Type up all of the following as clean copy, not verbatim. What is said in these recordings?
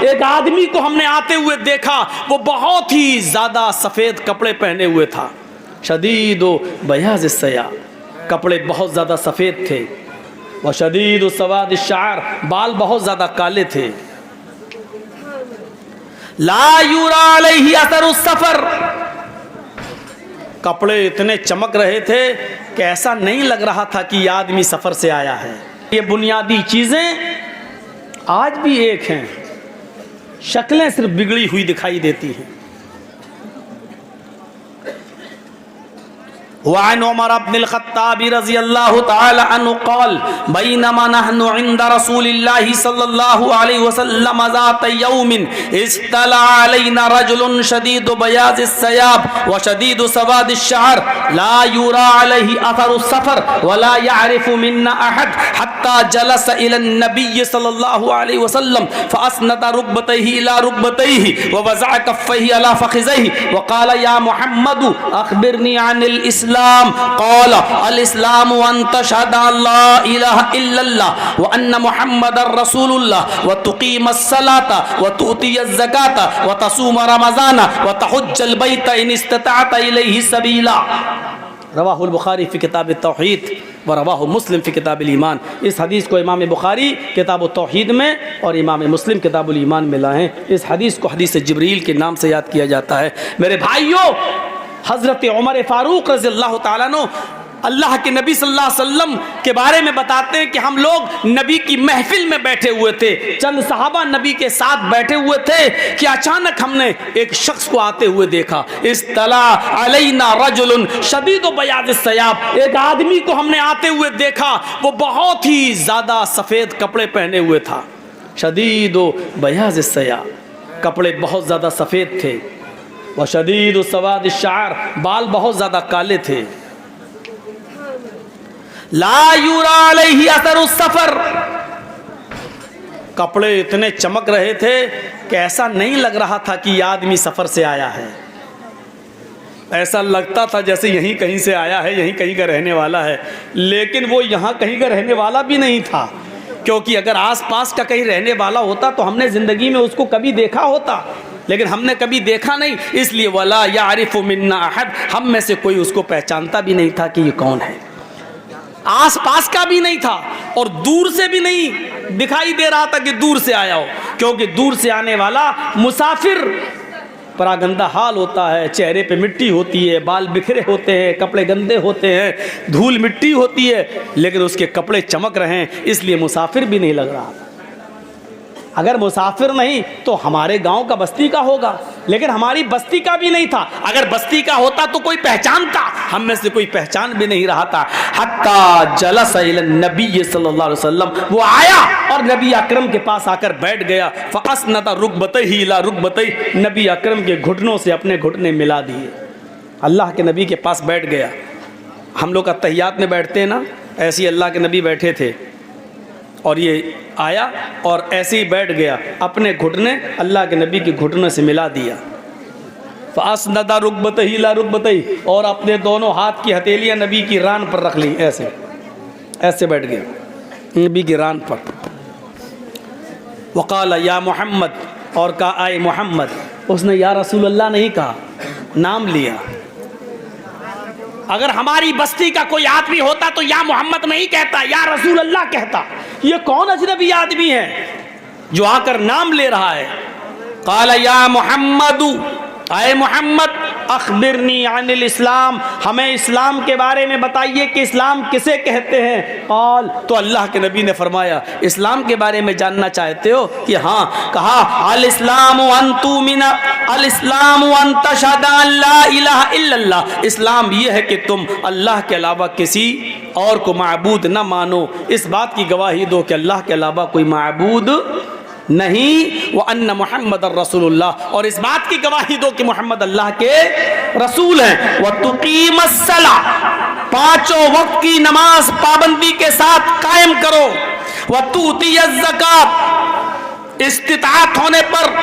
एक आदमी को हमने आते हुए देखा, वो बहुत ही ज़्यादा सफ़ेद कपड़े पहने हुए था। शदीद बयाज़ सयाब, कपड़े बहुत ज़्यादा सफ़ेद थे। व शदीद सवाद शार, बाल बहुत ज़्यादा काले थे। ला युरा अलैहि असरु सफ़र, कपड़े इतने चमक रहे थे कि ऐसा नहीं लग रहा था कि यह आदमी सफ़र से आया है। ये बुनियादी चीज़ें आज भी एक हैं, शक्लें सिर्फ बिगड़ी हुई दिखाई देती हैं। वअन उमर इब्नुल ख़त्ताब रज़ियल्लाहु तआला अन्हु क़ाल बैनमा नहनु इंद रसूलिल्लाहि सल्लल्लाहु अलैहि वसल्लम ज़ात यौमिन इस्तला अलैना रजुलुन शदीदु बयाज़िस सयाब व शदीदु सवादिश शअर ला युरा अलैहि अथरुस सफ़र व ला यअरिफु मिन्ना अहद हत्ता जलस इला नबी सल्लल्लाहु अलैहि वसल्लम फअस्नद रुकबतैहि इला रुकबतैहि व वज़अ कफ़ैहि अला फ़ख़िज़ैहि व क़ाल या मुहम्मद अख़बिरनी अनिल इस्लाम क़ाल अल इस्लाम अन तशहद अल्ला इलाहा इल्लल्लाह व अन्न मुहम्मदर रसूलुल्लाह व तुक़ीमस सलाता व तुअतियज़ ज़काता व तसूम रमज़ाना व तहुज्जल बैत इन इस्तताअत इलैहि सबीला। रवाहुल बुखारी फ़ी किताब तौहीद व रवाहु मुस्लिम फ़ी किताब ईमान। इस हदीस को इमाम बुखारी किताब तौहीद में और इमाम मुस्लिम किताब ईमान में लाए हैं। इस हदीस को हदीस जिब्रील के नाम से याद किया जाता है। मेरे भाइयों, हज़रत उमर फ़ारूक रज़ियल्लाहु ताला अन्हु अल्लाह के नबी सल्लल्लाहु अलैहि वसल्लम के बारे में बताते हैं कि हम लोग नबी की महफिल में बैठे हुए थे, चंद सहाबा नबी के साथ बैठे हुए थे कि अचानक हमने एक शख्स को आते हुए देखा। इस्तला अलैना रजुलुन शदीदु बयाज़िस सयाब, एक आदमी को हमने आते हुए देखा, वो बहुत ही ज़्यादा सफ़ेद कपड़े पहने हुए था। शदीदु बयाज़िस सयाब, कपड़े बहुत ज़्यादा सफ़ेद थे। व शदीद सवाद शार, बाल बहुत ज़्यादा काले थे। ला युरा अलैहि असरु सफ़र, कपड़े इतने चमक रहे थे कि ऐसा नहीं लग रहा था कि यह आदमी सफ़र से आया है। ऐसा लगता था जैसे यहीं कहीं से आया है, यहीं कहीं का रहने वाला है। लेकिन वो यहाँ कहीं का रहने वाला भी नहीं था, क्योंकि अगर आसपास का कहीं रहने वाला होता तो हमने ज़िंदगी में उसको कभी देखा होता, लेकिन हमने कभी देखा नहीं। इसलिए वला यारिफु मिन्ना अहद, हम में से कोई उसको पहचानता भी नहीं था कि ये कौन है। आसपास का भी नहीं था और दूर से भी नहीं दिखाई दे रहा था कि दूर से आया हो, क्योंकि दूर से आने वाला मुसाफिर परागंदा हाल होता है, चेहरे पे मिट्टी होती है, बाल बिखरे होते हैं, कपड़े गंदे होते हैं, धूल मिट्टी होती है, लेकिन उसके कपड़े चमक रहे हैं, इसलिए मुसाफिर भी नहीं लग रहा था। अगर मुसाफिर नहीं तो हमारे गांव का बस्ती का होगा, लेकिन हमारी बस्ती का भी नहीं था। अगर बस्ती का होता तो कोई पहचानता, हम में से कोई पहचान भी नहीं रहा था। हत्ता जलस इला नबी सल्लल्लाहु अलैहि वसल्लम, वो आया और नबी अकरम के पास आकर बैठ गया। फअस्नद रुकबतैहि इला रुकबतैहि, नबी अकरम के घुटनों से अपने घुटने मिला दिए। अल्लाह के नबी के पास बैठ गया। हम लोग अत्तहियात में बैठते हैं ना, ऐसे ही अल्लाह के नबी बैठे थे और ये आया और ऐसे ही बैठ गया, अपने घुटने अल्लाह के नबी के घुटने से मिला दिया। फ़अस्नदा रुकबतैहि इला रुकबतैहि, और अपने दोनों हाथ की हथेलियाँ नबी की रान पर रख ली, ऐसे ऐसे बैठ गया नबी की रान पर। वक़ाल या मोहम्मद, और कहा आए मोहम्मद। उसने या रसूल अल्लाह नहीं कहा, नाम लिया। अगर हमारी बस्ती का कोई आदमी होता तो या मोहम्मद नहीं कहता, या रसूल अल्लाह कहता। ये कौन अजनबी आदमी है जो आकर नाम ले रहा है? क़ाल या मोहम्मदु, आए मोहम्मद, अख़बिरनी अनिल इस्लाम, हमें इस्लाम के बारे में बताइए कि इस्लाम किसे कहते हैं। क़ाल, तो अल्लाह के नबी ने फरमाया, इस्लाम के बारे में जानना चाहते हो? कि हाँ। कहा अल इस्लामु अन तुमिना, अल इस्लामु अन तशहद अल्ला इलाहा इल्लल्लाह, इस्लाम यह है कि तुम अल्लाह के अलावा किसी और को माबूद न मानो, इस बात की गवाही दो कि अल्लाह के अलावा कोई माबूद नहीं, व अन्न मुहम्मद रसूलुल्लाह, और इस बात की गवाही दो कि मोहम्मद अल्लाह के रसूल हैं। व तुकीमस सला, पांचों वक्त की नमाज पाबंदी के साथ कायम करो। व तुअतियज़ ज़कात, इस्तिताअत होने पर,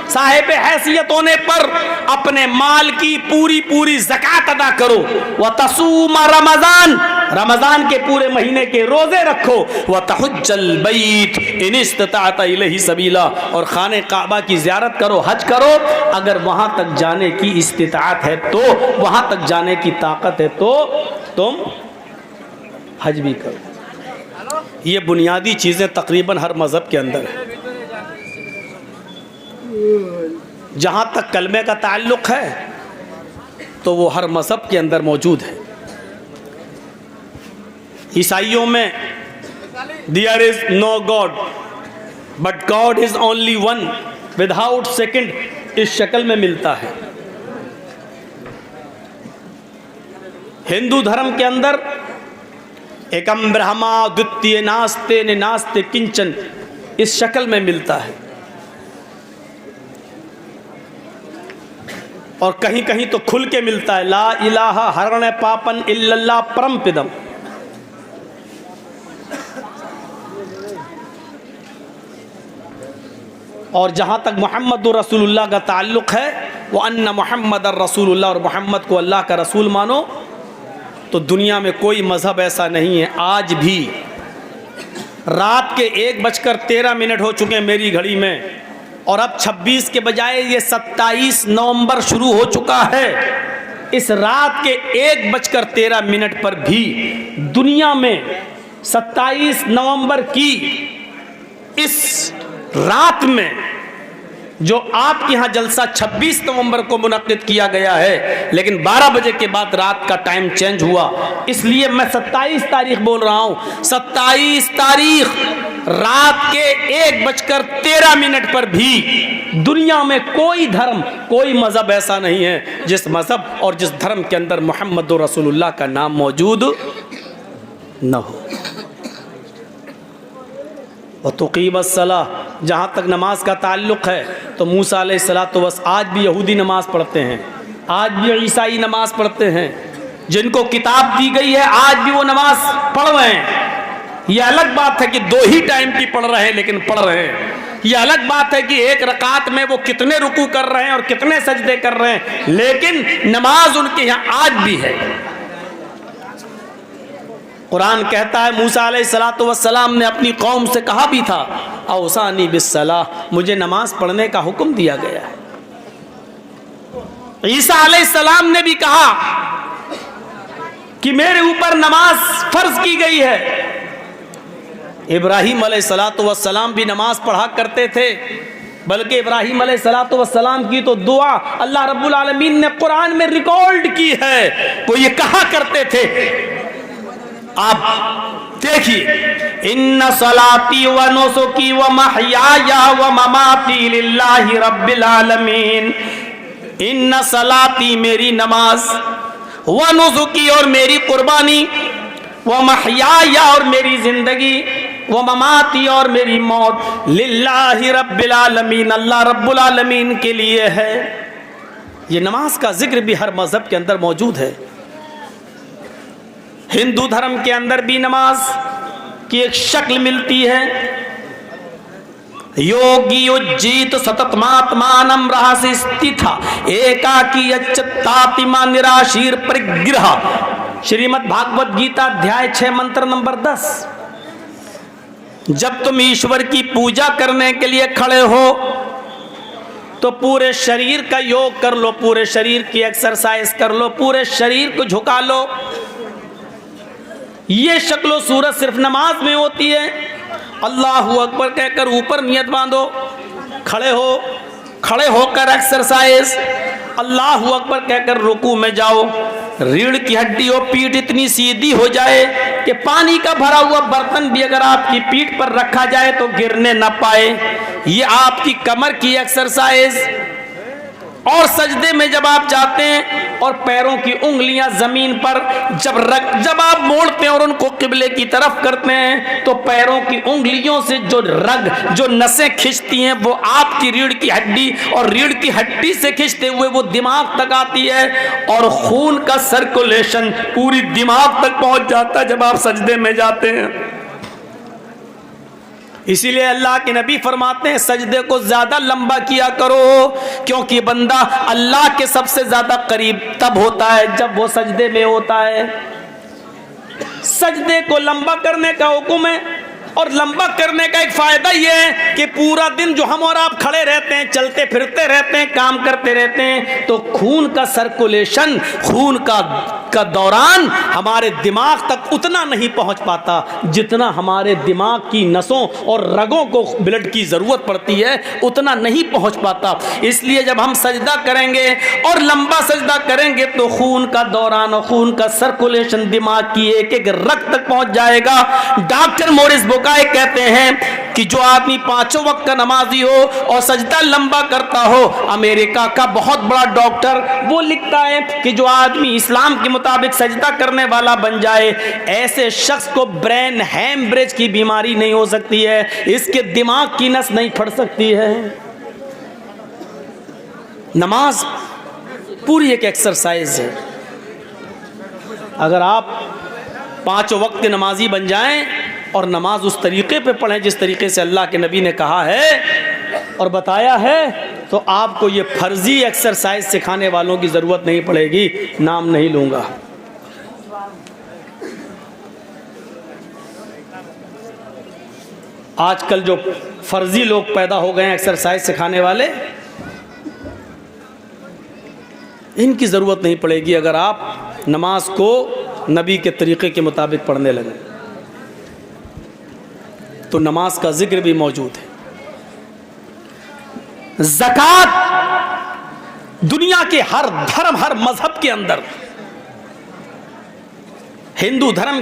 साहिब हैसियत होने पर अपने माल की पूरी पूरी ज़कात अदा करो। व तसूम रमज़ान, रमजान के पूरे महीने के रोजे रखो। व तहुज्जल बैत इन इस्तताअत इलैहि सबीला, और खाने काबा की ज़ियारत करो, हज करो। अगर वहाँ तक जाने की इस्तिताअत है तो, वहाँ तक जाने की ताकत है तो तुम हज भी करो। ये बुनियादी चीज़ें तकरीबन हर मज़हब के अंदर है। जहाँ तक कलमे का ताल्लुक़ है तो वो हर मज़हब के अंदर मौजूद है। ईसाइयों में there is no god but god is only one without second, इस शक्ल में मिलता है। हिंदू धर्म के अंदर एकम ब्रह्मा द्वितीय नास्ते न नास्ते किंचन, इस शक्ल में मिलता है। और कहीं कहीं तो खुल के मिलता है, ला इलाहा हरण पापन इल्लल्लाह परम पिदम। और जहाँ तक मोहम्मद रसूलुल्लाह का ताल्लुक़ है, वो अन्ना मोहम्मद रसूलुल्लाह, और मोहम्मद को अल्लाह का रसूल मानो, तो दुनिया में कोई मज़हब ऐसा नहीं है। आज भी रात के 1:13 हो चुके हैं मेरी घड़ी में, और अब 26 के बजाय ये 27 नवंबर शुरू हो चुका है। इस रात के 1:13 पर भी दुनिया में 27 नवंबर की इस रात में जो आपके यहाँ जलसा 26 नवंबर को मुनक्किद किया गया है, लेकिन 12 बजे के बाद रात का टाइम चेंज हुआ, इसलिए मैं 27 तारीख बोल रहा हूँ। 27 तारीख रात के 1:13 पर भी दुनिया में कोई धर्म, कोई मज़हब ऐसा नहीं है जिस मज़हब और जिस धर्म के अंदर मोहम्मद रसूलुल्लाह का नाम मौजूद न हो। और तुक़ीमस्सलाह, जहाँ तक नमाज का ताल्लुक़ है तो मूसा अलैहिस्सलातु वस्सलाम आज भी यहूदी नमाज पढ़ते हैं, आज भी ईसाई नमाज पढ़ते हैं। जिनको किताब दी गई है आज भी वो नमाज पढ़ रहे हैं। ये अलग बात है कि 2 ही टाइम की पढ़ रहे हैं, लेकिन पढ़ रहे हैं। ये अलग बात है कि एक रकात में वो कितने रुकू कर रहे हैं और कितने सजदे कर रहे हैं, लेकिन नमाज उनके यहाँ आज भी है। कुरान कहता है मूसा अलैहिस्सलातु वस्सलाम ने अपनी कौम से कहा भी था, औसानी बिस्सलाह, मुझे नमाज पढ़ने का हुक्म दिया गया है। ईसा अलैहिस्सलाम ने भी कहा कि मेरे ऊपर नमाज फर्ज की गई है। इब्राहीम अलैहिस्सलातु वस्सलाम भी नमाज पढ़ा करते थे, बल्कि इब्राहीम अलैहिस्सलातु वस्सलाम की तो दुआ अल्लाह रब्बुल आलमीन ने कुरान में रिकॉर्ड की है। वो ये कहा करते थे, आप देखिए, इन्ना सलाती व नुसुकी व महयाया व ममाती लिल्लाहि रब्बिल आलमीन। इन्ना सलाती, मेरी नमाज, व नुसुकी, और मेरी कुर्बानी, व महयाया, और मेरी जिंदगी, व ममाती, और मेरी मौत, लिल्लाहि रब्बिल आलमीन, अल्लाह रब्बुल आलमीन के लिए है। ये नमाज का जिक्र भी हर मज़हब के अंदर मौजूद है। हिंदू धर्म के अंदर भी नमाज की एक शक्ल मिलती है। योगी उज्जीत सततमात्मानम रहस्य स्थिता एकाकी अच्युतातिमा निराशीर परिग्रह। श्रीमद् भागवत गीता अध्याय 6 मंत्र नंबर 10। जब तुम ईश्वर की पूजा करने के लिए खड़े हो तो पूरे शरीर का योग कर लो, पूरे शरीर की एक्सरसाइज कर लो, पूरे शरीर को झुका लो। ये शक्लो सूरत सिर्फ नमाज में होती है। अल्लाहू अकबर कहकर ऊपर नियत बांधो, खड़े हो, खड़े होकर एक्सरसाइज, अल्लाहू अकबर कहकर रुकू में जाओ। रीढ़ की हड्डी और पीठ इतनी सीधी हो जाए कि पानी का भरा हुआ बर्तन भी अगर आपकी पीठ पर रखा जाए तो गिरने न पाए। ये आपकी कमर की एक्सरसाइज। और सजदे में जब आप जाते हैं और पैरों की उंगलियां जमीन पर जब आप मोड़ते हैं और उनको किबले की तरफ करते हैं तो पैरों की उंगलियों से जो नसें खिंचती हैं वो आपकी रीढ़ की हड्डी, और रीढ़ की हड्डी से खिंचते हुए वो दिमाग तक आती है, और खून का सर्कुलेशन पूरी दिमाग तक पहुंच जाता है जब आप सजदे में जाते हैं। इसीलिए अल्लाह के नबी फरमाते हैं सजदे को ज्यादा लंबा किया करो, क्योंकि बंदा अल्लाह के सबसे ज्यादा करीब तब होता है जब वो सजदे में होता है। सजदे को लंबा करने का हुक्म है। और लंबा करने का एक फायदा यह है कि पूरा दिन जो हम और आप खड़े रहते हैं, चलते फिरते रहते हैं, काम करते रहते हैं, तो खून का सर्कुलेशन, खून का दौरान हमारे दिमाग तक उतना नहीं पहुंच पाता जितना हमारे दिमाग की नसों और रगों को ब्लड की ज़रूरत पड़ती है, उतना नहीं पहुंच पाता। इसलिए जब हम सजदा करेंगे और लंबा सजदा करेंगे तो खून का दौरान और खून का सर्कुलेशन दिमाग की एक एक रग तक पहुंच जाएगा। डॉक्टर मोरिस बुकाय कहते हैं कि जो आदमी 5 वक्त का नमाजी हो और सजदा लंबा करता हो, अमेरिका का बहुत बड़ा डॉक्टर, वो लिखता है कि जो आदमी इस्लाम के मुताबिक सजदा करने वाला बन जाए, ऐसे शख्स को ब्रेन हेमरेज की बीमारी नहीं हो सकती है, इसके दिमाग की नस नहीं फट सकती है। नमाज पूरी एक एक्सरसाइज है। अगर आप 5 वक्त के नमाजी बन जाएं और नमाज उस तरीके पे पढ़ें जिस तरीके से अल्लाह के नबी ने कहा है और बताया है, तो आपको ये फर्जी एक्सरसाइज सिखाने वालों की ज़रूरत नहीं पड़ेगी। नाम नहीं लूँगा। आजकल जो फर्जी लोग पैदा हो गए हैं एक्सरसाइज सिखाने वाले, इनकी ज़रूरत नहीं पड़ेगी अगर आप नमाज को नबी के तरीक़े के मुताबिक पढ़ने लगे तो नमाज का जिक्र भी मौजूद है। ज़कात दुनिया के हर धर्म, हर मजहब के अंदर, हिंदू धर्म